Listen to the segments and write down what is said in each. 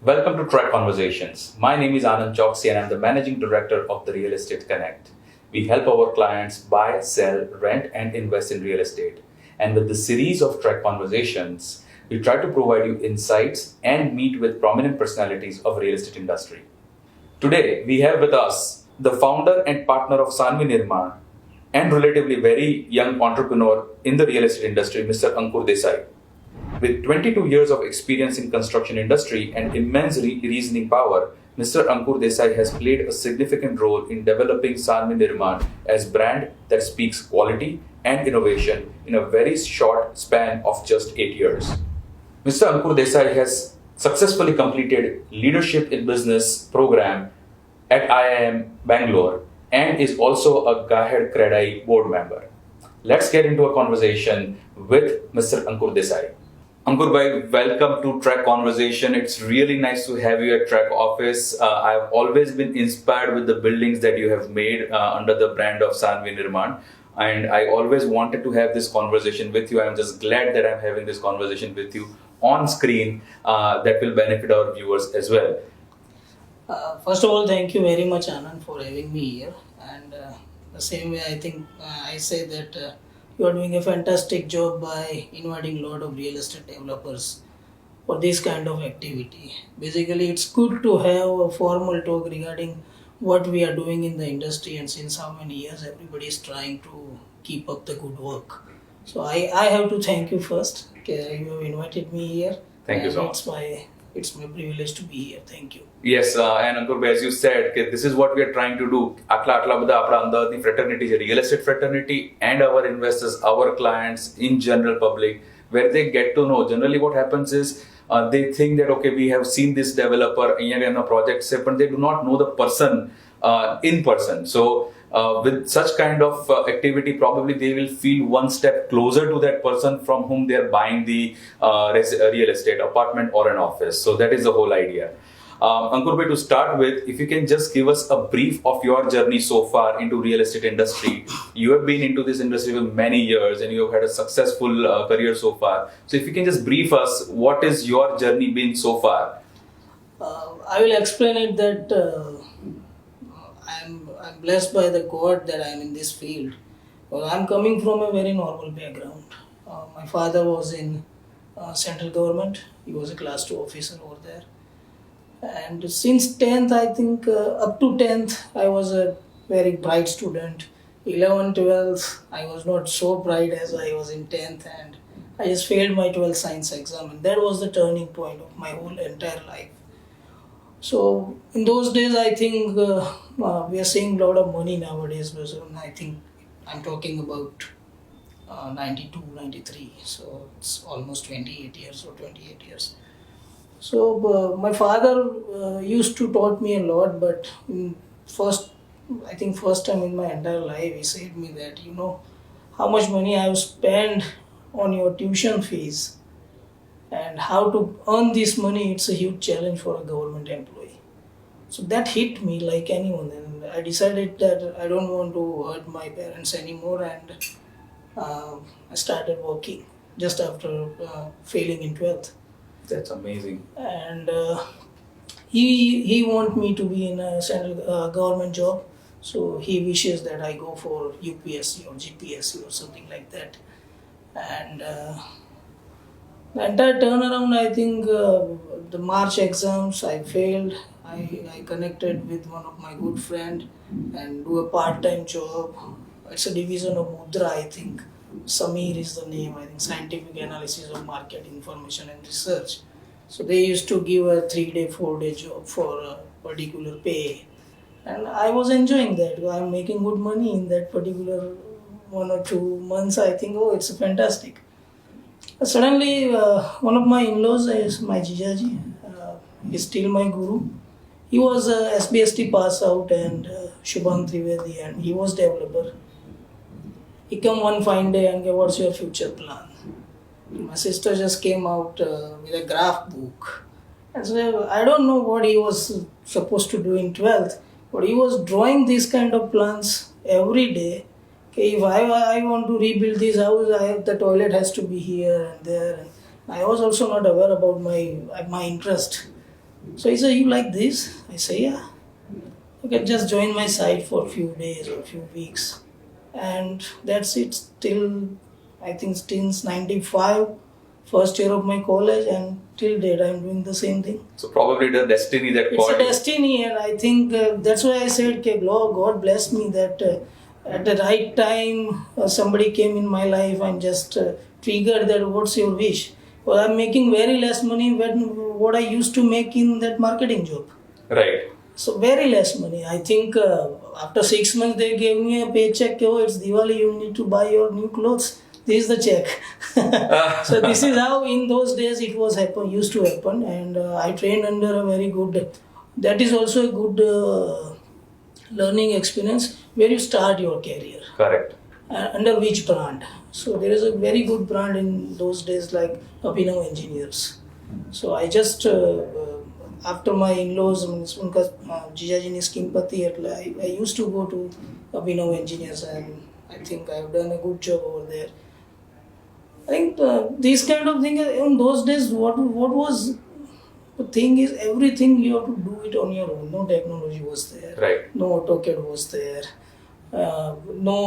Welcome to TREC Conversations. My name is 𝐷𝐶𝐂 and I'm the Managing Director of the Real Estate Connect. We help our clients buy, sell, rent and invest in real estate. And with the series of TREC Conversations, we try to provide you insights and meet with prominent personalities of real estate industry. Today, we have with us the founder and partner of 𝐴𝐴 and relatively very young entrepreneur in the real estate industry, Mr. Ankur Desai. With 22 years of experience in construction industry and immense reasoning power, Mr. Ankur Desai has played a significant role in developing 𝐴𝐴 as brand that speaks quality and innovation in a very short span of just 8 years. Mr. Ankur Desai has successfully completed Leadership in Business program at IIM Bangalore and is also a �WHO board member. Let's get into a conversation with Mr. Ankur Desai. Ankur bhai, welcome to TREC Conversation. It's really nice to have you at TREC office. I've always been inspired with the buildings that you have made under the brand of 𝐴𝐴, and I always wanted to have this conversation with you. I'm just glad that I'm having this conversation with you on screen that will benefit our viewers as well. First of all, thank you very much, Anand, for having me here. And the same way, I think I say that you are doing a fantastic job by inviting a lot of real estate developers for this kind of activity. Basically, it's good to have a formal talk regarding what we are doing in the industry, and since how many years everybody is trying to keep up the good work. So I have to thank you first. Okay, you have invited me here. Thank you so much. It's my privilege to be here. Thank you. Yes, and Ankur, as you said, this is what we are trying to do. The fraternity, real estate fraternity, and our investors, our clients, in general public, where they get to know. Generally, what happens is they think that okay, we have seen this developer in a project, but they do not know the person in person. So with such kind of activity, probably they will feel one step closer to that person from whom they are buying the real estate, apartment or an office. So that is the whole idea. Ankur bhai, to start with, if you can just give us a brief of your journey so far into real estate industry. You have been into this industry for many years and you have had a successful career so far. So if you can just brief us, what is your journey been so far? I will explain it that I'm blessed by the God that I'm in this field. Well, I'm coming from a very normal background. My father was in central government. He was a class 2 officer over there. And since 10th, I think up to 10th, I was a very bright student. 11th, 12th, I was not so bright as I was in 10th, and I just failed my 12th science exam, and that was the turning point of my whole entire life. So in those days, I think we are seeing a lot of money nowadays. So I think I'm talking about 92, 93. So it's almost 28 years or 28 years. So my father used to taught me a lot, but first time in my entire life, he said me that, you know, how much money I have spent on your tuition fees and how to earn this money, it's a huge challenge for a government employee. So that hit me like anyone, and I decided that I don't want to hurt my parents anymore, and I started working just after failing in 12th. That's amazing. And he wants me to be in a central government job, so he wishes that I go for UPSC or GPSC or something like that. And the entire turnaround, I think the March exams, I failed. I connected with one of my good friend and do a part-time job. It's a division of Mudra, I think. Samir is the name, I think, Scientific Analysis of Market Information and Research. So they used to give a 3-day, 4-day job for a particular pay. And I was enjoying that. I'm making good money in that particular 1 or 2 months. I think, oh, it's fantastic. Suddenly, one of my in-laws is my Jijaji. He's still my guru. He was a SBST pass out and Shubham Trivedi, and he was developer. He come one fine day and go, what's your future plan? My sister just came out with a graph book. And so I don't know what he was supposed to do in 12th, but he was drawing these kind of plans every day. Okay, if I want to rebuild this house, the toilet has to be here and there. And I was also not aware about my interest. So he said, "You like this?" I say, "Yeah." Okay, just join my site for a few days or a few weeks, and that's it. Till I think since '95, first year of my college, and till date I'm doing the same thing. So probably the destiny that It's called a you. destiny, and I think that's why I said, God blessed me that at the right time somebody came in my life and just triggered that. What's your wish? Well, I'm making very less money than what I used to make in that marketing job. Right. So very less money. I think after 6 months they gave me a paycheck. Oh, it's Diwali, you need to buy your new clothes. This is the check. So this is how in those days it was used to happen, and I trained under a very good. That is also a good learning experience where you start your career. Correct. Under which brand? So there is a very good brand in those days like 𝐲𝐫 Engineers. So I just after my in-laws, उनका जीजाजी ने scheme पति है, I used to go to 𝐲𝐫 Engineers, and I think I have done a good job over there. I think these kind of things in those days, what was the thing is, everything you have to do it on your own. No technology was there. Right. No AutoCAD was there. No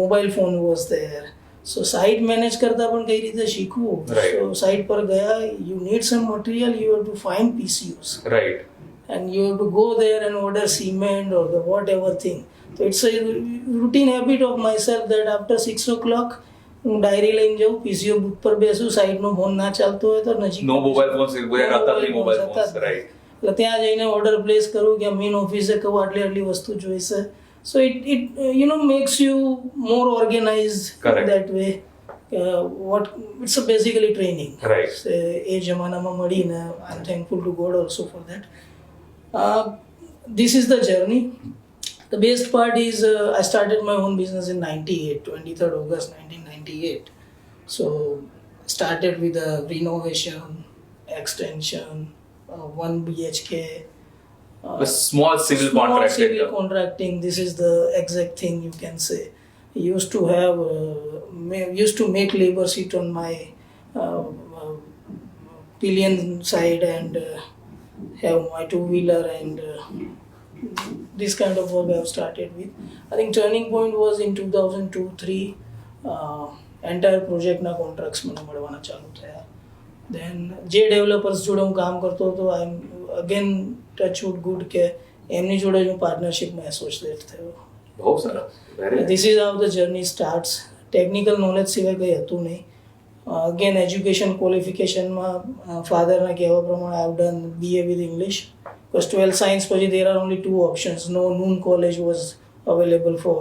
mobile phone was there. So site manage करता अपन कई रीते सीखूं. Right. So site पर गया, you need some material, you have to find PCUs. Right. And you have to go there and order cement or the whatever thing. So it's a routine habit of myself that after 6 o'clock હું diary લઈને જાઉં, PCO book પર બેસું, સાઈડનો phone ના ચાલતો હોય તો નજીક No mobile phones. Mobile phones. Right. એટલે ત્યાં જઈને ઓર્ડર પ્લેસ કરું કે મેઇન ઓફિસે કહું આટલી આટલી વસ્તુ જોઈશે. So it makes you more organized. Correct. That way. It's a basically training. Right. એ જમાનામાં મળીને I'm thankful to God also for that. This is the journey. The best part is I started my own business in 23rd August 1998. So started with a renovation, extension, 1 BHK. A small civil contracting. Civil contracting. This is the exact thing you can say. Used to have, used to make labor sit on my pillion side and have my two-wheeler and this kind of work I have started with. I think turning point was in 2002-03. Entire project na contracts મને મળવાના ચાલુ થયા. Then જે developers જોડે હું કામ કરતો હતો, I am again touch wood good કે એમની જોડે હું પાર્ટનરશિપમાં એસોસિએટ થયો. બહુ સરસ. This is how the journey starts. Technical knowledge સિવાય કંઈ હતું નહીં. Again education qualificationમાં fatherના કહેવા પ્રમાણે I have done BA with English. Because 12th science પછી there are only two options. No noon college was available for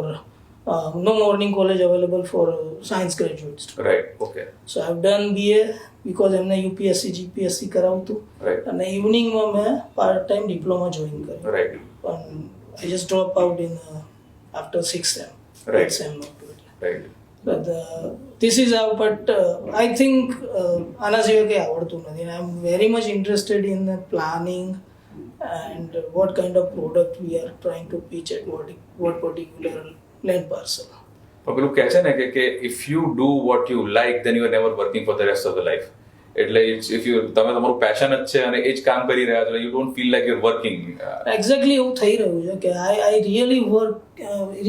no morning college available for science graduates. Right. Okay. So I've done BA because એમને UPSC GPSC કરાવતું. Right. અને ઇવનિંગમાં મેં part time diploma join કર્યું. Right. I just dropped out in after 6th sem. Right. 8th sem not good. Right. But this is how, but I think આના સિવાય કંઈ આવડતું નથી. I'm very much interested in planning and what kind of product we are trying to pitch at what particular land parcel. પણ પેલું કહે છે ને કે if you do what you like, then you are never working for the rest of the life. એટલે if you તમે તમારું passion જ છે અને એ જ કામ કરી રહ્યા છો, you don't feel like you're working. Exactly એવું થઈ રહ્યું છે કે I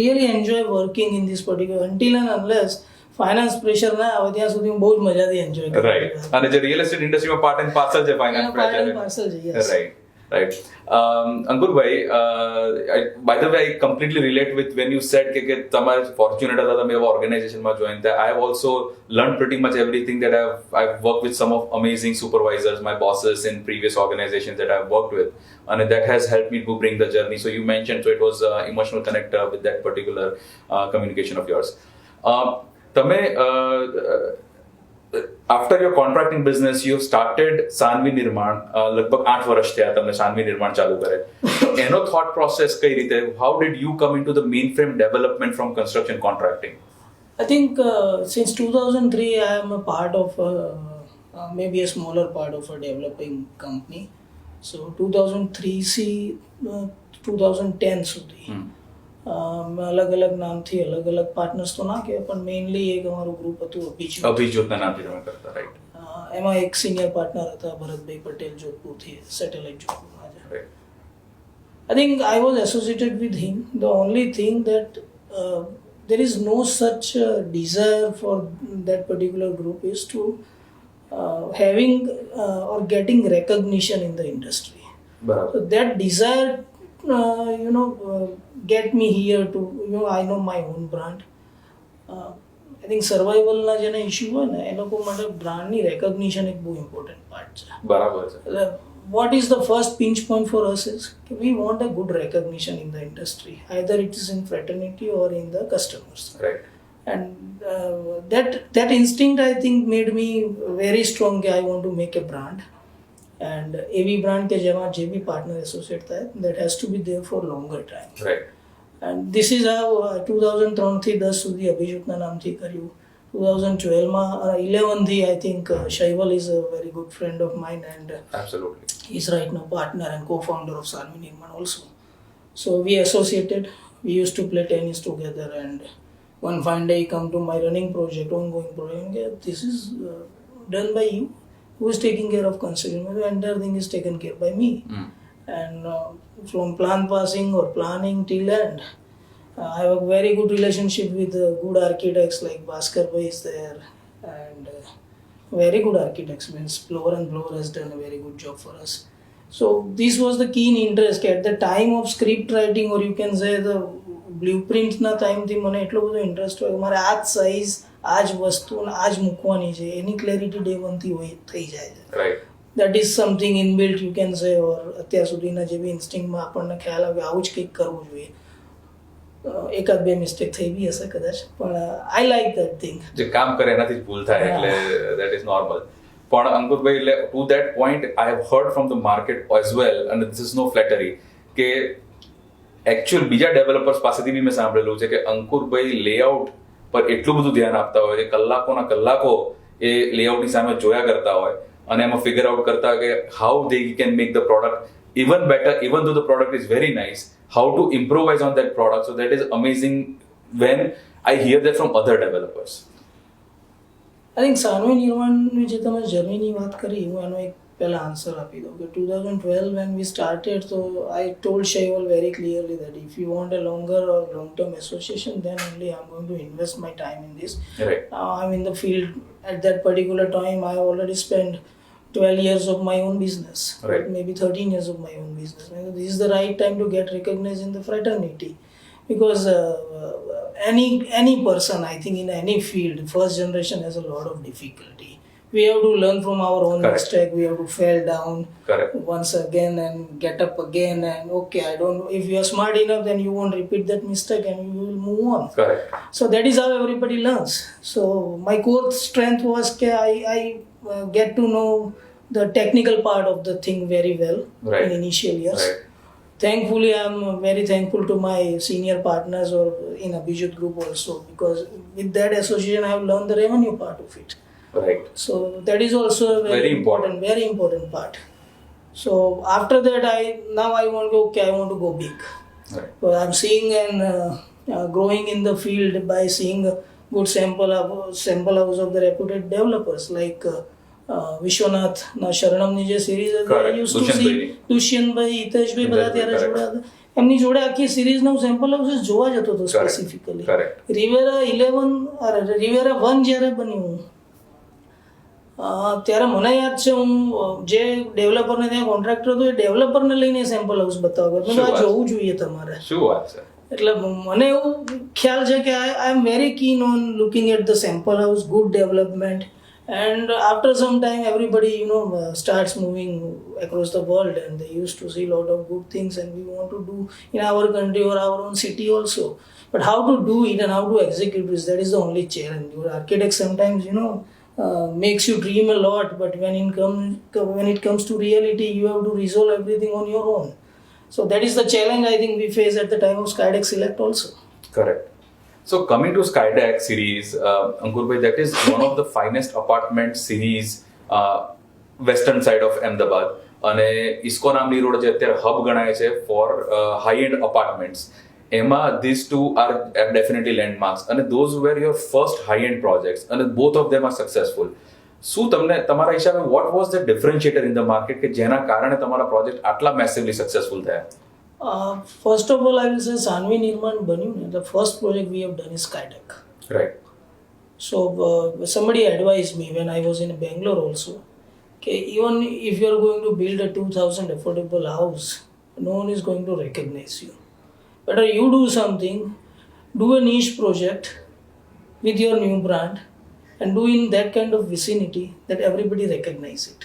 really enjoy working in this particular, until and unless finance pressure ના આવે ત્યાં સુધી હું બહુ જ મજાથી એન્જોય કરું. રાઈટ. અને જે રિયલ એસ્ટેટ ઇન્ડસ્ટ્રીમાં પાર્ટ એન્ડ પાર્સલ છે ફાઇનાન્સ પ્રેશર. પાર્સલ છે. Yes. Right. Right. Ankur bhai, by the way, I completely relate with when you said કે તમારે fortunate હતા તમે એવા ઓર્ગેનાઇઝેશનમાં જોઈન થયા. I have also learned pretty much everything that I've worked with some of amazing supervisors, my bosses in previous organizations that I've worked with, and that has helped me to bring the journey. So you mentioned, so it was emotional connect with that particular communication of yours. તમે after your contracting business, you have started Saanvi Nirman. લગભગ 8 વર્ષ થયા તમને સાનવી નિર્માણ ચાલુ કરે. એનો thought process કઈ રીતે? How did you come into the mainframe development from construction contracting? I think since 2003 I am a part of maybe a smaller part of a developing company. So 2003 થી 2010 સુધી અલગ અલગ નામથી અલગ અલગ પાર્ટનર્સ તો ના કહેવાય, પણ મેઇનલી એક અમારું ગ્રુપ હતું અભિજોતના નામથી તમે કરતા. રાઈટ. એમાં એક સિનિયર પાર્ટનર હતા ભરતભાઈ પટેલ જોધપુરથી સેટેલાઇટ જોધપુરમાં છે. Right. I think I was associated with him. The only thing that there is no such desire for that particular group is to having or getting recognition in the industry. બરાબર. So that desire, get me here to, I know my own brand. I think સર્વાઈવલના જેને issue હોય ને એ લોકો માટે બ્રાન્ડની recognition એક બહુ important part છે. બરાબર છે. What is the first pinch point for us is we want a good recognition in the industry. Either it is in fraternity or in the customers. Right. And that instinct I think made me very strong. I want to make a brand. And every brand ke jama je bhi partner associate tha, that has to be there for longer time. Right. And this is how 2003 થી 10 સુધી અભિજોતના નામથી કર્યું. 2012 11 I think Shaival is a very good friend of mine and Absolutely. he's right now partner and co-founder of Sarmi Nirman also. So we associated, we used to play tennis together and one fine day he come to my running project, ongoing project, this is done by you, who is taking care of consulting, the entire thing is taken care by me. And from plan passing or planning till end, I have a very good relationship with good architects like Bhaskar Bhai is there and very good architects, means Blower and Blower has done a very good job for us. So this was the keen interest at the time of script writing, or you can say the blueprint na time થી મને એટલો બધો interest હોય મારે આ જ size આ જ વસ્તુ આ જ મૂકવાની છે એની ક્લેરિટી ડે 1 થી થઈ જાય છે. Right. That is something inbuilt you can say, or અત્યાર સુધીના જે બી ઇન્સ્ટિંક્ટમાં આપણને ખ્યાલ આવે આવું જ કંઈક કરવું જોઈએ. એકાદ બે મિસ્ટેક થઈ બી હશે કદાચ, પણ આઈ લાઈક દેટ થિંગ. જે કામ કરે એનાથી જ ભૂલ થાય એટલે that is normal. પણ અંકુરભાઈ, to that point I have heard from the market as well, and this is no flattery, કે એકચ્યુઅલ બીજા ડેવલપર્સ પાસેથી બી મેં સાંભળેલું છે કે અંકુરભાઈ લેઆઉટ પર એટલું બધું ધ્યાન આપતા હોય કે કલાકોના કલાકો એ લેઆઉટની સામે જોયા કરતા હોય અને એમાં ફિગર આઉટ કરતા કે how they can make the product even better, even though the product is very nice, how to improvise on that product. So that is amazing when I hear that from other developers. I think Sanvi નિર્માણની જે તમે જર્નીની વાત કરી, હું એનો એક પહેલા answer આપી દઉં કે 2012 when we started, so I told Shaival very clearly that if you want a longer or long-term association, then only I'm going to invest my time in this. Right. Now I'm in the field. At that particular time, I already spent 12 years of my own business, right, maybe 13 years of my own business. This is the right time to get recognized in the fraternity, because any person, I think in any field, first generation has a lot of difficulty. We have to learn from our own Correct. mistake. We have to fail down. Correct. Once again and get up again, and okay, I don't know, if you are smart enough, then you won't repeat that mistake and you will move on. Correct. So that is how everybody learns. So my core strength was I get to know the technical part of the thing very well, right, in initial years. Right. Thankfully, I am very thankful to my senior partners or in Abhijit group also, because with that association I have learned the revenue part of it. Right. So that is also a very important part. So after that, I want to I want to go big. Right. So I'm seeing and growing in the field by seeing a good sample house of the reputed developers like Vishwanath ના શરણમની જે series હતી, I used to see Dushyantbhai, Hiteshbhai બધા ત્યારે જોડા હતા. એમની જોડે આખી સિરીઝ નું સેમ્પલ હાઉસ જોવા જતો હતો સ્પેસિફિકલી. રિવેરા 1 જ્યારે બન્યું ત્યારે મને યાદ છે, હું જે ડેવલપરને ત્યાં કોન્ટ્રાક્ટર હતો એ ડેવલપરને લઈને સેમ્પલ હાઉસ બતાવ્યો, મેં આ જોવું જોઈએ તમારે. શું વાત છે? એટલે મને એવું ખ્યાલ છે કે I am very keen on looking at the sample house, good development. And after some time, everybody, starts moving across the world, and they used to see a lot of good things, and we want to do in our country or our own city also. But how to do it and how to execute this, that is the only challenge. Your architect sometimes, makes you dream a lot, but when it comes to reality, you have to resolve everything on your own. So that is the challenge I think we face at the time of Skydeck Select also. Correct. So coming to Skydeck series, Ankur bhai, that is one of the finest apartment series western side of Ahmedabad, અને ઇસ્કો નામની road જે અત્યારે hub ગણાય છે four high and apartments, એમાં these two are definitely landmarks, and those were your first high end projects, and both of them are successful. શું તમને તમારા હિસાબે what was the differentiator in the market કે જેના કારણે તમારા પ્રોજેક્ટ આટલા massively successful થયા? First of all, I will say Sanvi Nirman Banu, the first project we have done is SkyTech. Right. So somebody advised me when I was in Bangalore also, okay, even if you are going to build a 2,000 affordable house, no one is going to recognize you. Better you do something, do a niche project with your new brand and do in that kind of vicinity that everybody recognize it.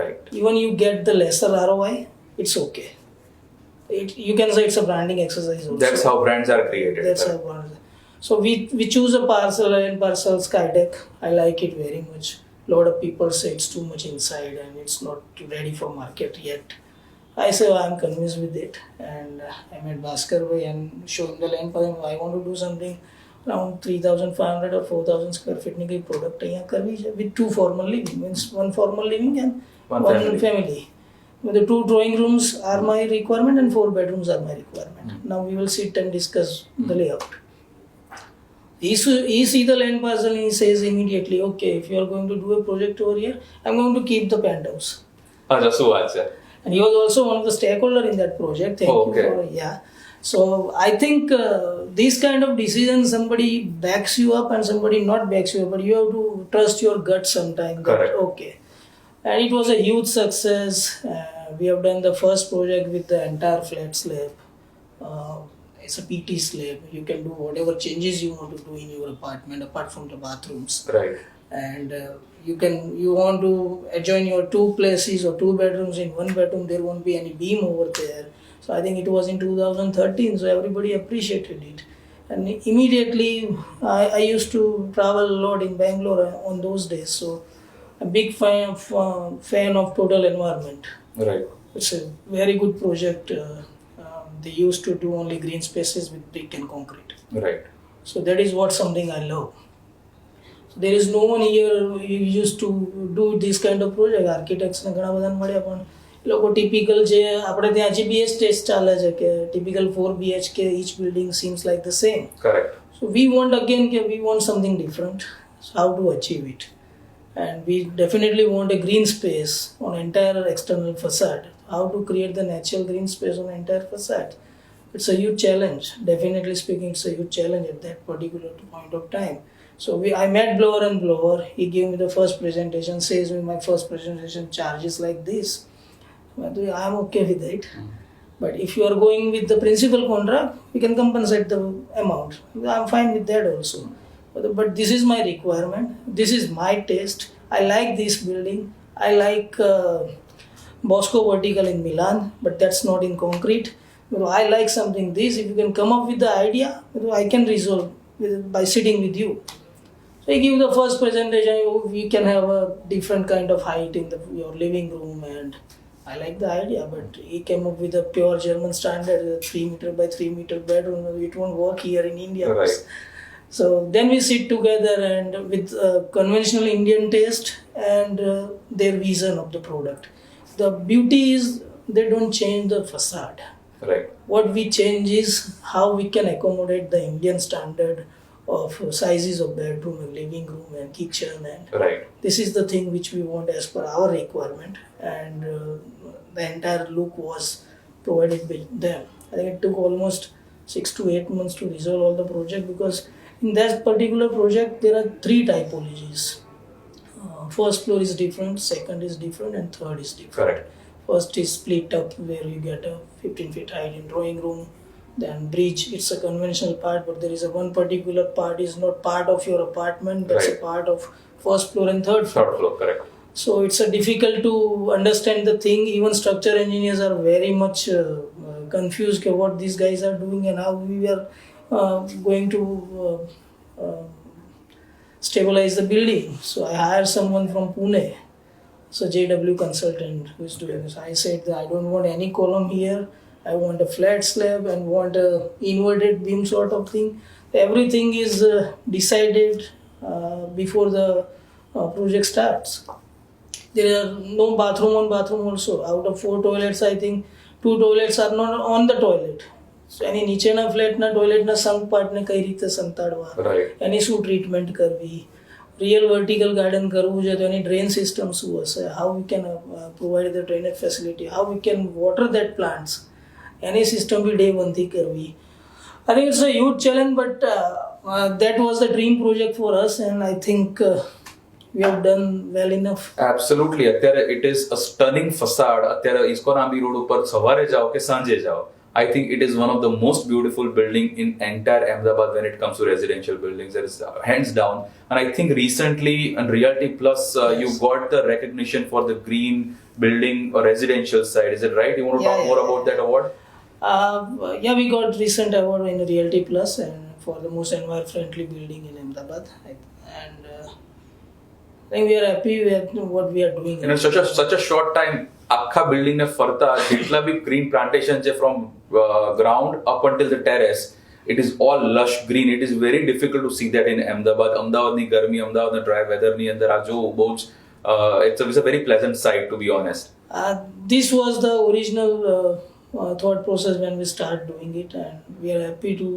Right. Even you get the lesser ROI, it's okay. You can say it's a branding exercise also. That's how brands are created. That's how brands. So we choose a parcel SkyTech. I like it very much. Lot of people say it's too much inside and it's not ready for market yet. I say I'm convinced with it, and I met Bhaskar Bhai and showed him the land for him. I want to do something around 3,500 or 4,000 square feet की product यहाँ करवी है with 2 formal living, means 1 formal living and 1 family. The 2 drawing rooms are my requirement and 4 bedrooms are my requirement. Now we will sit and discuss the layout. He see the land parcel and he says immediately, okay, if you are going to do a project over here, I'm going to keep the penthouse. And he was also one of the stakeholders in that project. Thank you for, yeah. So I think these kind of decisions, somebody backs you up and somebody not backs you up, but you have to trust your gut sometimes. Correct. Okay. And it was a huge success. We have done the first project with the entire flat slab. It's a PT slab. You can do whatever changes you want to do in your apartment apart from the bathrooms. Right. And you want to adjoin your 2 places or 2 bedrooms in 1 bedroom, there won't be any beam over there. So I think it was in 2013, so everybody appreciated it. And immediately I used to travel a lot in Bangalore on those days, so a big fan of total environment. Right. It's a very good project. They used to do only green spaces with brick and concrete. Right. So that is what something I love. There is no one here who used to do this kind of project. Architects ને ઘણા બધાને મળ્યા પણ લોકો typical જે આપણે ત્યાં GBS test ચાલે છે કે typical 4 BHK each building seems like the same. Correct. So we want something different. So how to achieve it? And we definitely want a green space on entire external facade. How to create the natural green space on entire facade? It's a huge challenge. Definitely speaking, it's a huge challenge at that particular point of time. So I met Blower and Blower. He gave me the first presentation, says me my first presentation charges like this. I'm okay with it. But if you are going with the principal contract, we can compensate the amount. I'm fine with that also. But this is my requirement. This is my taste. I like this building. I like Bosco Vertical in Milan, but that's not in concrete. I like something this. If you can come up with the idea, I can resolve by sitting with you. So I give the first presentation. We can have a different kind of height in your living room, and I like the idea. But he came up with a pure German standard, 3 meter by 3 meter bedroom. It won't work here in India. Right. So then we sit together and with conventional Indian taste and their vision of the product. The beauty is they don't change the facade. Right. What we change is how we can accommodate the Indian standard of sizes of bedroom and living room and kitchen, and Right. this is the thing which we want as per our requirement, and the entire look was provided by them. I think it took almost 6 to 8 months to resolve all the project, because in that particular project there are 3 typologies. First floor is different, second is different, and third is different. Correct. First is split up where you get a 15 feet height in drawing room. Then bridge, it's a conventional part, but there is a one particular part is not part of your apartment, but it's a part of first floor and third floor. Third floor, correct. So it's difficult to understand the thing. Even structure engineers are very much confused what these guys are doing and how we are going to stabilize the building. So I hired someone from Pune, so JW consultant who is doing this. I said that I don't want any column here. I want a flat slab and want a inverted beam sort of thing. Everything is decided before the project starts. There are no bathroom also. Out of 4 toilets, I think 2 toilets are not on the toilet. So any નીચેના ફ્લેટના ટોયલેટના સંક પાર્ટને કઈ રીતે સંતાડવા, Right. એની શું treatment કરવી, real vertical garden કરવું છે તો એની drain system શું હશે, how we can provide the drainage facility, how we can water that plants, any system B day 1 થી કરવી. I think it's a huge challenge, but that was the dream project for us, and I think we have done well enough. Absolutely. અત્યારે it is a stunning facade. અત્યારે ISKCON આંબી road ઉપર સવારે જાઓ કે સાંજે જાઓ, I think it is one of the most beautiful building in entire Ahmedabad when it comes to residential buildings. That is hands down. And I think recently on Realty Plus, you got the recognition for the green building or residential side. Is it right? You want to talk more about that award? Yeah, we got recent award in Realty Plus and for the most environment-friendly building in Ahmedabad. And I think we are happy with what we are doing. In such a short time, આખા building ને ફરતા જેટલા બી green plantation છે from ground up until the terrace, it is all lush green. It is very difficult to see that in Ahmedabad. અમદાવાદની ગરમી, અમદાવાદના dry વેધરની અંદર આ જો બહુ જ it's a very pleasant sight, to be honest. This was the original thought process when we started doing it, and we are happy to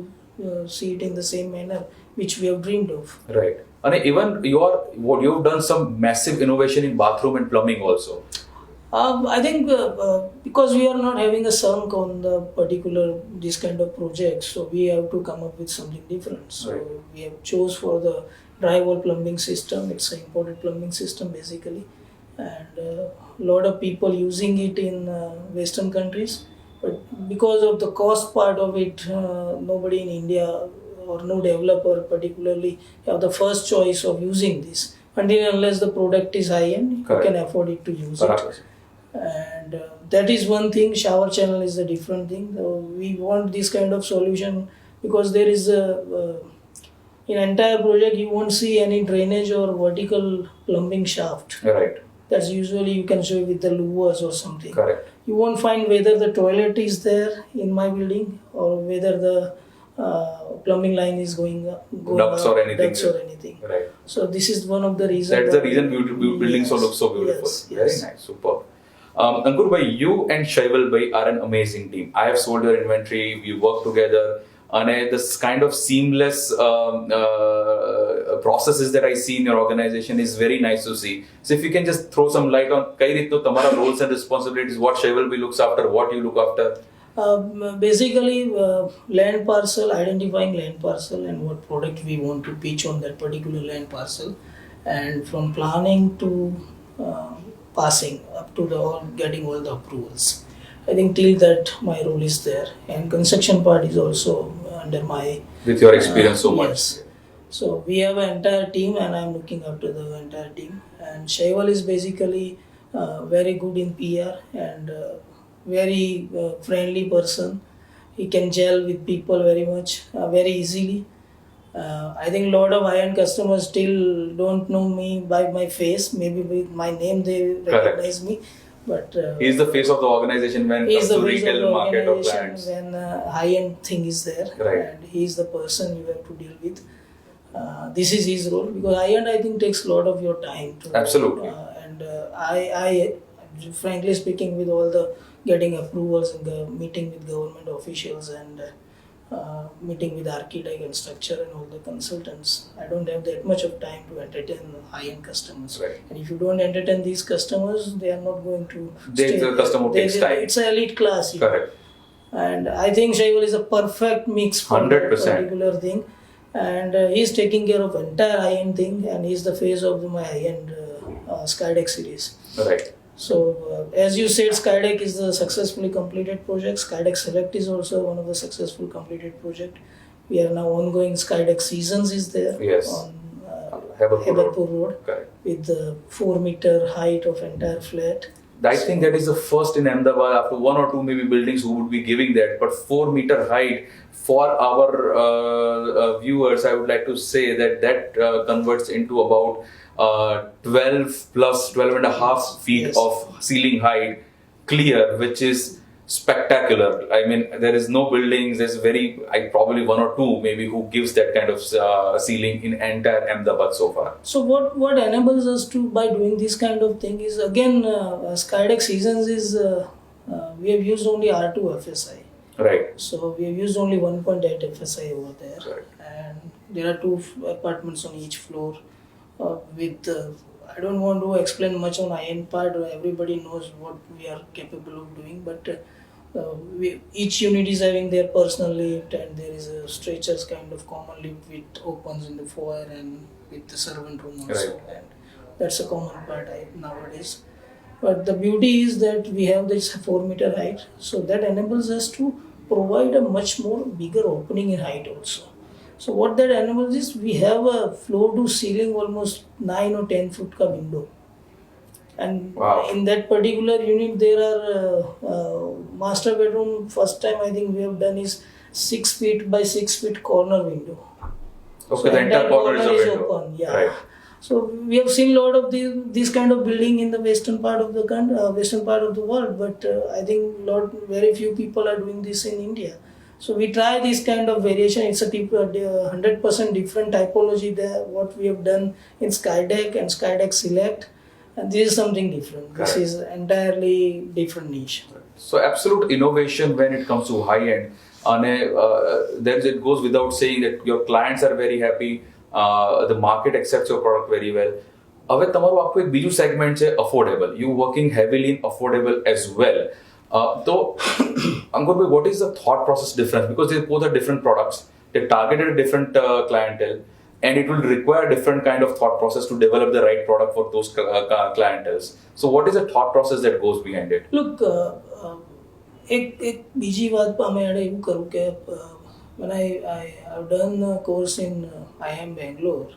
see it in the same manner which we have dreamed of. Right. And even you've done some massive innovation in bathroom and plumbing also. I think because we are not having a sunk on the particular this kind of project, so we have to come up with something different. So we have chose for the drywall plumbing system. It's an imported plumbing system basically, and a lot of people using it in Western countries. But because of the cost part of it, nobody in India or no developer particularly have the first choice of using this. Unless the product is high-end, you can afford it to use it. And that is one thing. Shower channel is a different thing. We want this kind of solution because there is in entire project you won't see any drainage or vertical plumbing shaft. Right. That's usually you can show with the louvers or something. Correct. You won't find whether the toilet is there in my building or whether the plumbing line is going ducts or anything. Right. So this is one of the reasons. That's the reason buildings look so beautiful. Yes. Very nice, superb. Ankur bhai, you and Shaival bhai are an amazing team. I have sold your inventory. We work together, and this kind of seamless processes that I see in your organization is very nice to see. So if you can just throw some light on kay ritno tamara roles and responsibilities, what Shaival bhai looks after, what you look after. Basically, land parcel, identifying land parcel and what product we want to pitch on that particular land parcel, and from planning to passing up to getting all the approvals. I think till that my role is there, and construction part is also under my. With your experience so much. Yes. So we have an entire team, and I'm looking after the entire team. And Shaival is basically very good in PR and. Very friendly person. He can gel with people very much, very easily. I think a lot of high-end customers still don't know me by my face. Maybe with my name they recognize me. But he's the face of the organization when it comes to retail market or clients. When high-end thing is there, right. And he's the person you have to deal with. This is his role because high-end I think takes a lot of your time. Absolutely. And I, frankly speaking, with all the getting approvals and meeting with government officials and meeting with architect and structure and all the consultants, I don't have that much of time to entertain high-end customers. Right. And if you don't entertain these customers, they are not going to stay. The customer takes time. It's an elite class. Correct. And I think Shaival is a perfect mix for 100%. that particular thing. And he's taking care of entire high-end thing, and he's the face of my high-end Skydeck series. Right. So, as you said, Skydeck is the successfully completed project. Skydeck Select is also one of the successful completed project. We are now ongoing Skydeck Seasons is there. Yes. On Hebatpur Road. Correct. With the 4-meter height of entire flat. I think that is the first in Ahmedabad. After 1 or 2 maybe buildings who would be giving that, but 4-meter height for our viewers, I would like to say that converts into about 12 plus 12 and a half feet of ceiling height clear, which is spectacular. I mean, there is no buildings, there's probably 1 or 2 maybe who gives that kind of ceiling in entire Ahmedabad so far. So what enables us to, by doing this kind of thing is, again, Skydeck Seasons is, we have used only R2 FSI. Right. So we have used only 1.8 FSI over there. Right. And there are 2 apartments on each floor. with I don't want to explain much on high-end part. Everybody knows what we are capable of doing, but each unit is having their personal lift, and there is a stretchers kind of common lift with opens in the foyer and with the servant room also. Right. And that's a common part nowadays. But the beauty is that we have this 4-meter height, so that enables us to provide a much more bigger opening in height also. So what that enables is we have a floor to ceiling almost 9 or 10 foot ka window. And Wow. in that particular unit there are master bedroom, first time I think we have done is 6 feet by 6 feet corner window. Okay, So the entire corner is a window. open. Yeah. Right. So we have seen a lot of this kind of building in the western part of the country, western part of the world, but I think very few people are doing this in India. So we try this kind of variation. It's a 100% different typology there. What we have done in Skydeck and Skydeck Select, and this is something different. Correct. This is entirely different niche. So absolute innovation when it comes to high end. Then it goes without saying that your clients are very happy. The market accepts your product very well. હવે તમારું આખું એક બીજું segment છે affordable. You working heavily in affordable as well. So Ankur, what is the thought process difference? Because they both are different products. They're targeted at different clientele, and it will require different kind of thought process to develop the right product for those clienteles. So what is the thought process that goes behind it? Look, એક બીજી વાત અમે એવું કરું કે when I've done a course in IIM Bangalore,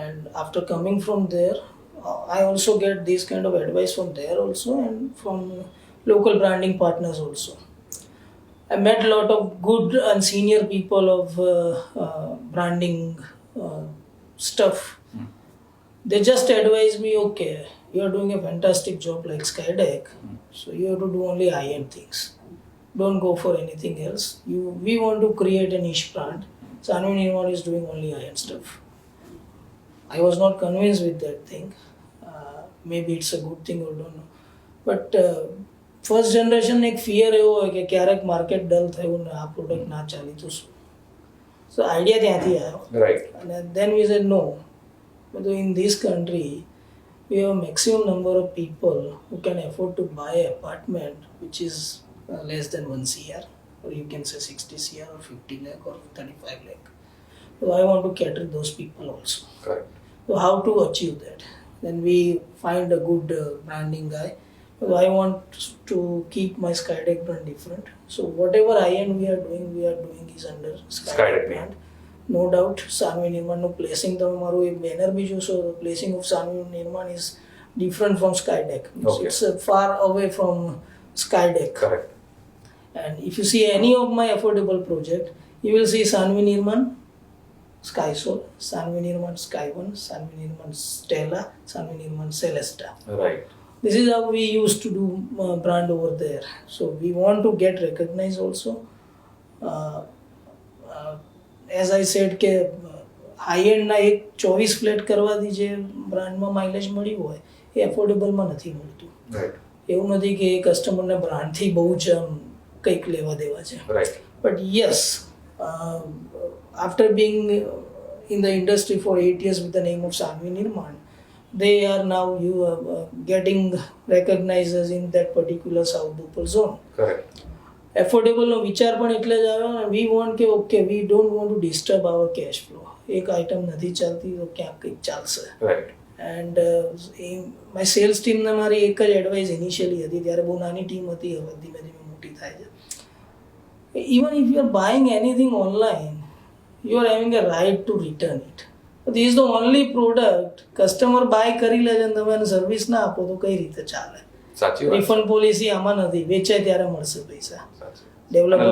and after coming from there, I also get this kind of advice from there also and from local branding partners also. I met a lot of good and senior people of branding stuff. They just advise me, okay, you are doing a fantastic job like Skydeck, so you have to do only high-end things. Don't go for anything else. We want to create a niche brand. So 𝐻𝐼𝐴 is doing only high-end stuff. I was not convinced with that thing. Maybe it's a good thing or don't know. But first generation એક fear એવો હોય કે ક્યારેક market Dal થયું ને આ product ના ચાલી તો શું. So idea ત્યાંથી આવ્યો. Right. And then we said no. But in this country, we have a maximum number of people who can afford to buy an apartment which is less than 1 CR, or you can say 60 CR or 50 lakh or 35 lakh. So I want to cater those people also. Correct. So how to achieve that? Then we find a good branding guy. So I want to keep my Skydeck brand different. So whatever high-end we are doing is under Skydeck brand. No doubt, 𝐼𝐴 નિર્માણ નું placing તમે મારું એક banner બી જોશો, the placing of 𝐼𝐴 નિર્માણ is different from Skydeck. Okay. It's far away from Skydeck. Correct. And if you see any of my affordable project, you will see 𝐼𝐴 નિર્માણ, Skysol, 𝐼𝐴 નિર્માણ Sky1, 𝐼𝐴 નિર્માણ Stella, 𝐼𝐴 નિર્માણ Celesta. Right. This is how we used to do brand over there. So we want to get recognized also. As I said કે high એન્ડના એક 24 flat કરવાથી જે બ્રાન્ડમાં mileage મળ્યું હોય એ એફોર્ડેબલમાં નથી મળતું. Right. એવું નથી કે એ કસ્ટમરને બ્રાન્ડથી બહુ જ કંઈક લેવા દેવા છે. Right. But yes, after being in the industry for 8 years with the name of 𝐼𝐴 નિર્માણ, they are now getting recognized in that particular South Bhopal zone. Correct. એફોર્ડેબલનો વિચાર પણ એટલે જ આવ્યો ને વી વોન્ટ કે okay we don't want to disturb our cash flow. એક item નથી ચાલતી તો ક્યાંક કંઈક ચાલશે. Right. એન્ડ માય સેલ્સ ટીમને મારી એક જ એડવાઇસ ઇનિશિયલી હતી, ત્યારે બહુ નાની ટીમ હતી, હવે ધીમે ધીમે મોટી થાય છે. Even if you are buying anything online, you are having a right to return it. But this is the only product customer buy કરી લે છે અને તમે એને સર્વિસ ના આપો તો કઈ રીતે ચાલે? સાચી વાત. રિફંડ પોલિસી આમાં નથી, વેચાય ત્યારે મળશે પૈસા.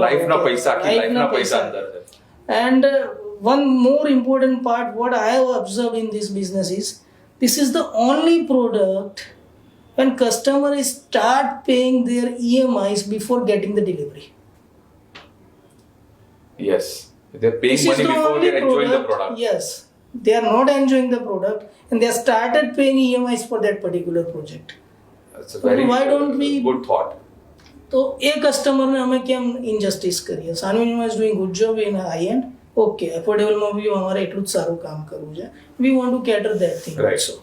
લાઈફના પૈસા આખી લાઈફના પૈસા અંદર છે. And one more important part what I have observed in this business is this is the only product when customer is start paying their EMIs before getting the delivery. Yes. They're paying This money is the before only they're enjoying the product. Yes. They are not enjoying the product and they have started paying EMIs for that particular project. That's a very why don't we good thought. તો એ કસ્ટમરને અમે કેમ injustice કરીએ? 𝐼𝐴 is doing good job in high end okay એફોર્ડેબલમાં બી અમારે એટલું જ સારું કામ કરવું છે. We want to cater that thing also.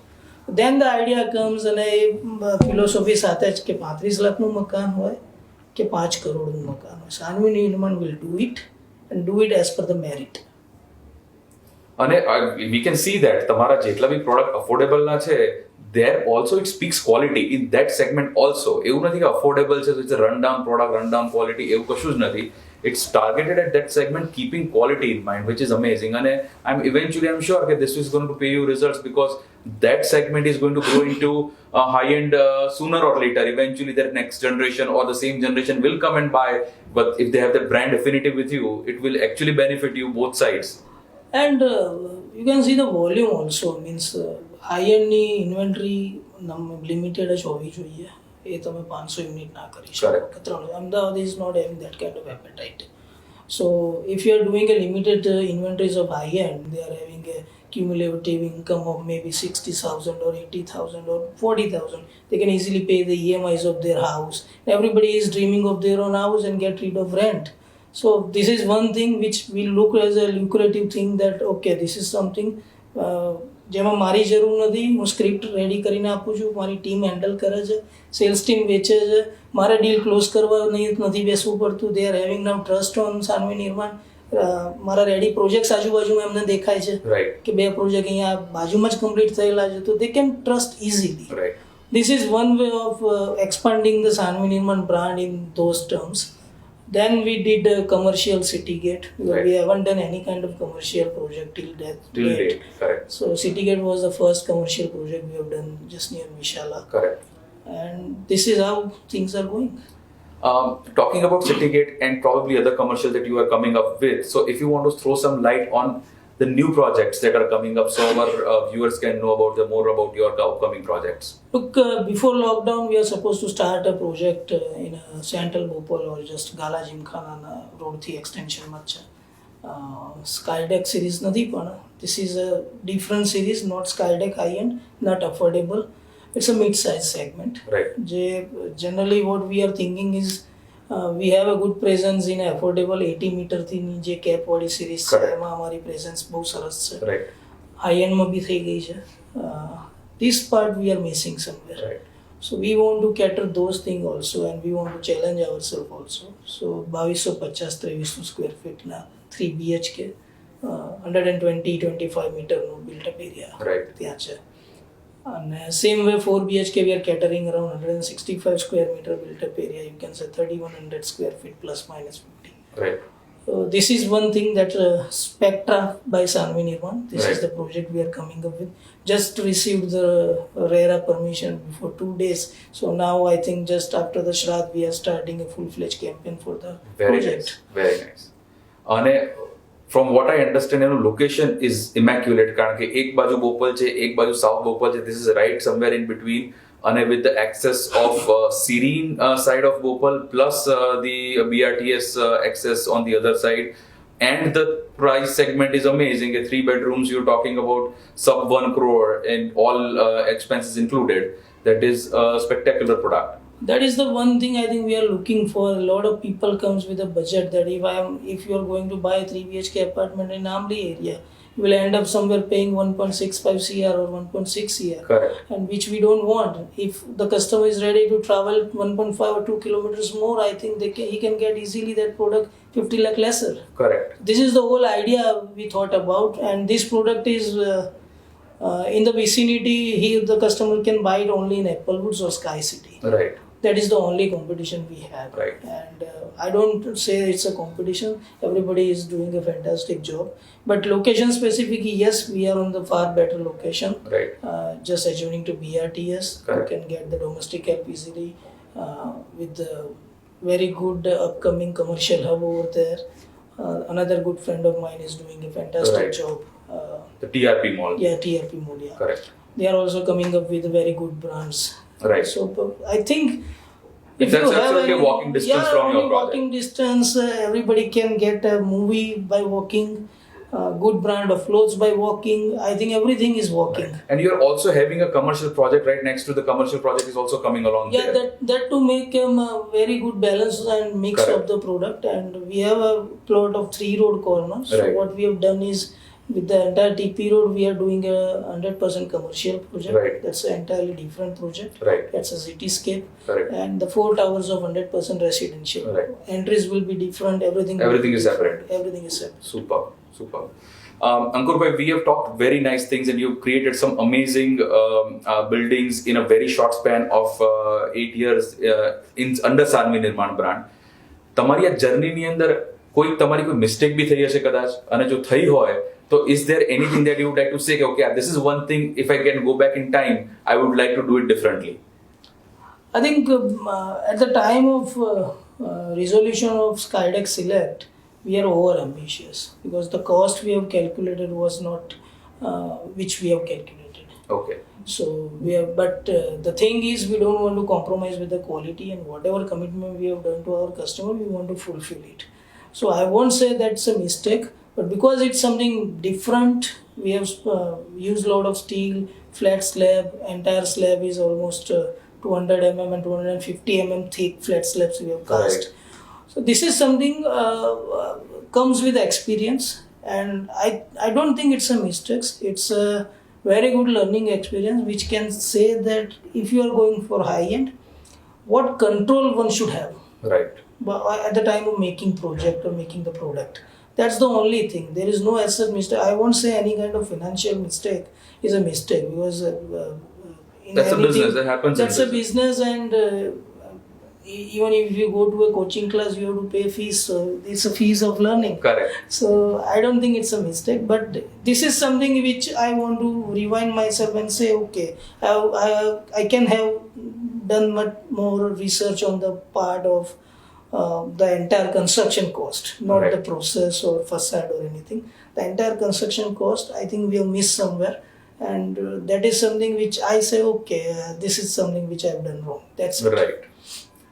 Then the idea comes, અને એ ફિલોસોફી સાથે જ કે 35 લાખનું મકાન હોય કે 5 કરોડનું મકાન હોય, સાનવી નિર્માણ will do it and do it as per the merit. અને વી કેન સી ધેટ તમારા જેટલા બી પ્રોડક્ટ અફોર્ડેબલના છે, there also it speaks quality in that segment also. એવું નથી કે અફોર્ડેબલ છે તો it's a run down product, run down quality, એવું કશું જ નથી. It's targeted at that segment, keeping quality in mind, which is amazing. And I'm sure that this is going to pay you results, because that segment is going to grow into a high end sooner or later. Eventually their next generation or the same generation will come and buy, but if they have that brand affinity with you, it will actually benefit you both sides. And you can see the volume also, means high-end ની inventory limited જ હોવી જોઈએ. એ તમે 500 unit ના કરી શકો. Ahmedabad is not having that kind of appetite. So if you are doing a limited inventories of high-end, they are having a cumulative income of maybe 60,000 or 80,000 or 40,000. They can easily pay the EMIs of their house. Everybody is dreaming of their own house and get rid of rent. So this is one thing which we look as a lucrative thing, that okay, this is something જેમાં મારી જરૂર નથી. હું script ready કરીને આપું છું, મારી team handle કરે છે, સેલ્સ ટીમ વેચે છે, મારે ડીલ ક્લોઝ કરવા નથી બેસવું પડતું. They are having now trust on Saanvi Nirman. મારા રેડી પ્રોજેક્ટ્સ આજુબાજુમાં એમને દેખાય છે કે 2 પ્રોજેક્ટ અહીંયા બાજુમાં જ કમ્પ્લીટ થયેલા છે, તો they can trust easily. This is one way of expanding the Sanvi Nirman brand in those terms. Then we did a commercial city gate. We haven't done any kind of commercial project till date. Correct. So city gate was the first commercial project we have done just near Vishala. Correct. And this is how things are going. Talking about city gate and probably other commercials that you are coming up with, so if you want to throw some light on the new projects that are coming up, so our viewers can know more about your upcoming projects. Look, before lockdown, we are supposed to start a project in Central Bhopal or just Gala Gymkhana Road 3 extension. Skydeck series nahi pana. This is a different series, not Skydeck high end, not affordable. It's a mid-size segment. Right. Generally, what we are thinking is we have a good presence in affordable 80 meter થી જે cap વાળી series છે, એમાં અમારી presence બહુ સરસ છે. High એન્ડમાં બી થઈ ગઈ છે. This part we are missing somewhere. So we want to cater those things also, and we want to challenge ourselves also. So 2250-2300 square feet na 3 BHK, 120-25 meter no built up area ત્યાં છે. And same way 4 BHK we are catering around 165 square meter built up area. You can say 3100 square feet plus minus 50. Right. So this is one thing that Spectra by Sanvi Nirman. This is the project we are coming up with. Just received the RERA permission before 2 days. So now I think just after the Shraddh we are starting a full-fledged campaign for the project. Very nice. From what I understand, location is immaculate. કારણ કે એક બાજુ બોપલ છે, એક બાજુ south Bopal છે. This is right somewhere in between. And with the access of Serene side of Bhopal plus the BRTS access on the other side, and the price segment is amazing. 3 bedrooms, you're talking about sub 1 crore and all expenses included. That is a spectacular product. That is the one thing I think we are looking for. A lot of people comes with a budget that if you are going to buy a 3 BHK apartment in Amli area, you will end up somewhere paying 1.65 CR or 1.6 CR. Correct. And which we don't want. If the customer is ready to travel 1.5 or 2 kilometers more, I think he can get easily that product 50 lakh lesser. Correct. This is the whole idea we thought about, and this product is in the vicinity. The customer can buy it only in Applewoods or Sky City. Right. That is the only competition we have. Right. And I don't say it's a competition. Everybody is doing a fantastic job. But location specific, yes, we are on the far better location. Right. Just adjoining to BRTS. Correct. You can get the domestic help easily with the very good upcoming commercial hub over there. Another good friend of mine is doing a fantastic job. The TRP Mall. Yeah, TRP Mall. Yeah. Correct. They are also coming up with very good brands. Right. So I think if that's you have actually walking distance from your project. Walking distance, everybody can get a movie by walking. good brand of clothes by walking. I think everything is working. Right. And you're also having a commercial project right next to the commercial project is also coming along there. Yeah, that to make a very good balance and mix of the product. And we have a plot of 3 road corners. Right. So what we have done is, with the entire TP road, we are doing a 100% commercial project. Right. That's an entirely different project. Right. That's a cityscape. Correct. And the 4 towers of 100% residential. Right. Entries will be different. Everything is separate. Everything is separate. Super. Ankur bhai, we have talked very nice things and you've created some amazing buildings in a very short span of 8 years under Sanvi Nirman brand. તમારી આ જર્નીની અંદર કોઈ તમારી કોઈ mistake બી થઈ હશે કદાચ, અને જો થઈ હોય તો is there anything that you would like to say, okay, this is one thing, if I can go back in time, I would like to do it differently? I think at the time of resolution of Skydeck Select, we are over ambitious because the cost we have calculated was not which we have calculated. Okay. So the thing is, we don't want to compromise with the quality, and whatever commitment we have done to our customer, we want to fulfill it. So I won't say that's a mistake, but because it's something different, we have used a lot of steel, flat slab. Entire slab is almost 200 mm and 250 mm thick flat slabs we have cast. Right. So this is something comes with experience, and I don't think it's a mistake. It's a very good learning experience, which can say that if you are going for high end, what control one should have. Right. But at the time of making project or making the product, that's the only thing. There is no asset mistake. I won't say any kind of financial mistake is a mistake, because that's a business. That happens. That's a business, and even if you go to a coaching class, you have to pay fees. So it's a fees of learning. Correct. So I don't think it's a mistake. But this is something which I want to rewind myself and say, okay, I can have done much more research on the part of the entire construction cost, not right. the process or facade or anything. The entire construction cost, I think we have missed somewhere. And that is something which I say, okay, this is something which I have done wrong. That's it. Right.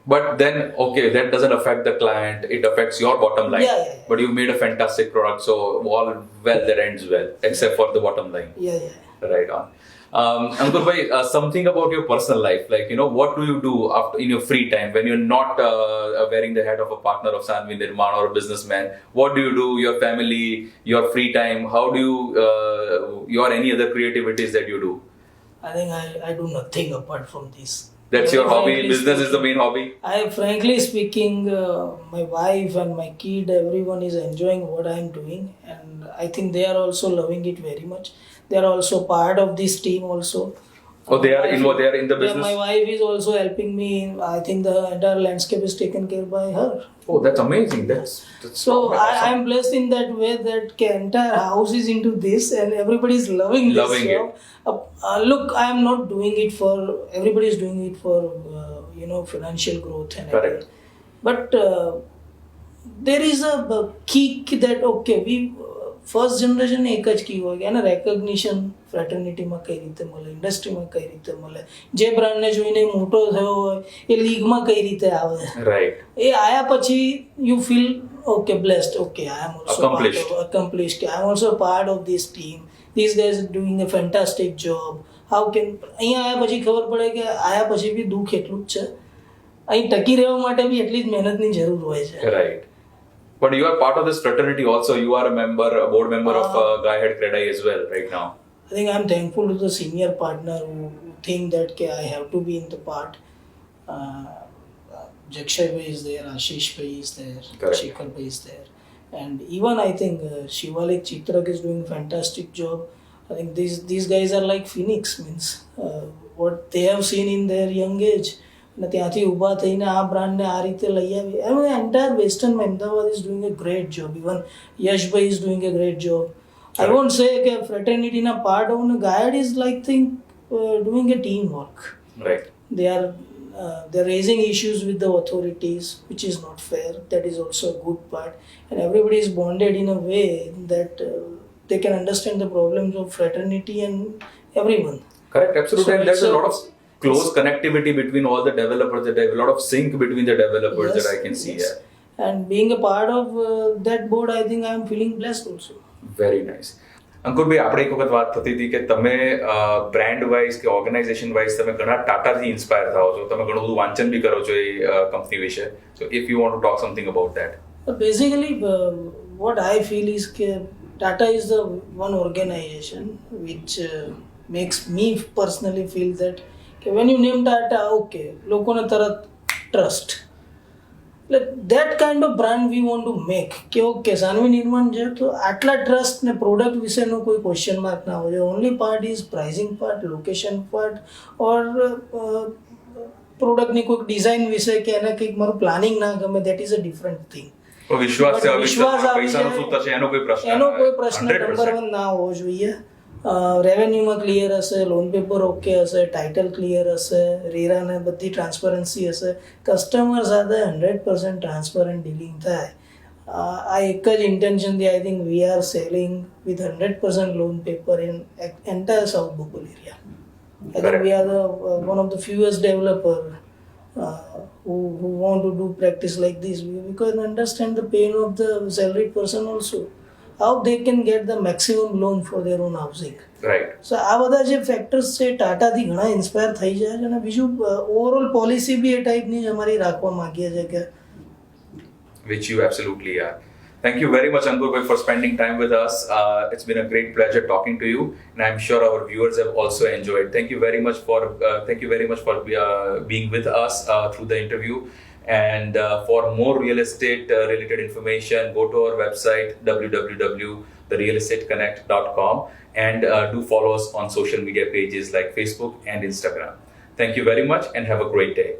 But then, okay, that doesn't affect the client. It affects your bottom line. Yeah. But you made a fantastic product, so all well that ends well, except for the bottom line. Yeah. Right on. Ankur bhai, something about your personal life, like, what do you do in your free time when you're not wearing the hat of a partner of Sanvi Nirman or a businessman? What do you do? Your family, your free time? How do you, your any other creativities that you do? I think I do nothing apart from this. That's your hobby? Business is the main hobby? Frankly speaking, my wife and my kid, everyone is enjoying what I'm doing, and I think they are also loving it very much. They are also part of this team also. Oh, they are in the business? Yeah, my wife is also helping me. I think the entire landscape is taken care by her. Oh, that's amazing. That's so awesome. I am blessed in that way that entire house is into this, and everybody is loving this job. Look, I am not doing it for, everybody is doing it for financial growth and correct. But there is a kick that, okay, we first generation એક જ કી હોય કે એને recognition ફ્રેટર્નિટીમાં કઈ રીતે મળે, ઇન્ડસ્ટ્રીમાં કઈ રીતે મળે, જે બ્રાન્ડને જોઈને મોટો થયો હોય એ લીગમાં કઈ રીતે આવે, રાઈટ, એ આયા પછી you feel okay blessed, okay I am also accomplished, I am also part of this team, these guys are doing a fantastic job. How can અહીંયા આયા પછી ખબર પડે કે આયા પછી બી દુઃખ એટલું જ છે, અહીં ટકી રહેવા માટે બી એટલી જ મહેનતની જરૂર હોય છે. Right. But you are part of this fraternity also. You are a board member of 𝐻𝐸 as well right now. I think I'm thankful to the senior partner who think that I have to be in the part. Jakshay bhai is there, Ashish bhai is there, Shekhar bhai is there. And even I think 𝐻𝐸𝐬 is doing a fantastic job. I think these guys are like phoenix, means what they have seen in their young age. અને ત્યાંથી ઊભા થઈને આ બ્રાન્ડને આ રીતે લઈ આવી. Entire western Ahmedabad is doing a great job. Even યશભાઈ is doing a great job. I want say કે ફ્રેટર્નિટીના part of guide is like think doing a team work. Right. They're raising issues with the authorities, which is not fair. That is also a good part. And everybody is bonded in a way that they can understand the problems of fraternity and everyone. Correct, absolutely. So and there's a lot of close connectivity between all the developers. There is a lot of sync between the developers that I can see here. And being a part of that board, I think I am feeling blessed also. Very nice. અંકુરભાઈ, આપણે એક વખત વાત થતી હતી કે તમે brand wise કે ઓર્ગેનાઇઝેશન વાઇઝ તમે ઘણા ટાટાથી ઇન્સ્પાયર થાઓ છો, તમે ઘણું બધું વાંચન બી કરો છો એ કંપની વિશે. સો if you want to talk something about that. Basically, what I feel is that Tata is the one organization which makes me personally feel that when you name Tata, okay, લોકોને તરત trust. Like that kind of brand we want to make. કે okay, Sanvi નિર્માણ છે તો આટલા trust ને product વિશેનો કોઈ ક્વેશ્ચન માર્ક ના હોય. Only part is pricing part, location part or પ્રોડક્ટની કોઈ ડિઝાઇન વિશે કે એને કંઈક મારું પ્લાનિંગ ના ગમે, that is a different thing. વિશ્વાસ એનો કોઈ પ્રશ્ન નંબર 1 ના હોવો જોઈએ. રેવન્યુમાં ક્લિયર હશે, લોન પેપર ઓકે હશે, ટાઇટલ ક્લિયર હશે, રેરાને બધી ટ્રાન્સપરન્સી હશે, કસ્ટમર સાથે 100% ટ્રાન્સપરન્ટ ડીલિંગ થાય. આ એક જ ઇન્ટેન્શનથી I think we are selling with 100% loan paper in entire south Bopal area. I think we are one of the fewest developer who want to do practice like this. We can understand the pain of the salaried person also. How they can get the maximum loan for their own housing. Right. So આ બધા જે factors છે ટાટાથી ઘણા inspire થઈ જાય છે. અને બીજું ઓવરઓલ પોલિસી બી એ ટાઈપની જ અમારી રાખવા માંગીએ છીએ કે which you absolutely are. Thank you very much, Ankur, for spending time with us. It's been a great pleasure talking to you, and I'm sure our viewers have also enjoyed. Thank you very much for being with us through the interview. And for more real estate related information, go to our website www.therealestateconnect.com and do follow us on social media pages like Facebook and Instagram. Thank you very much and have a great day.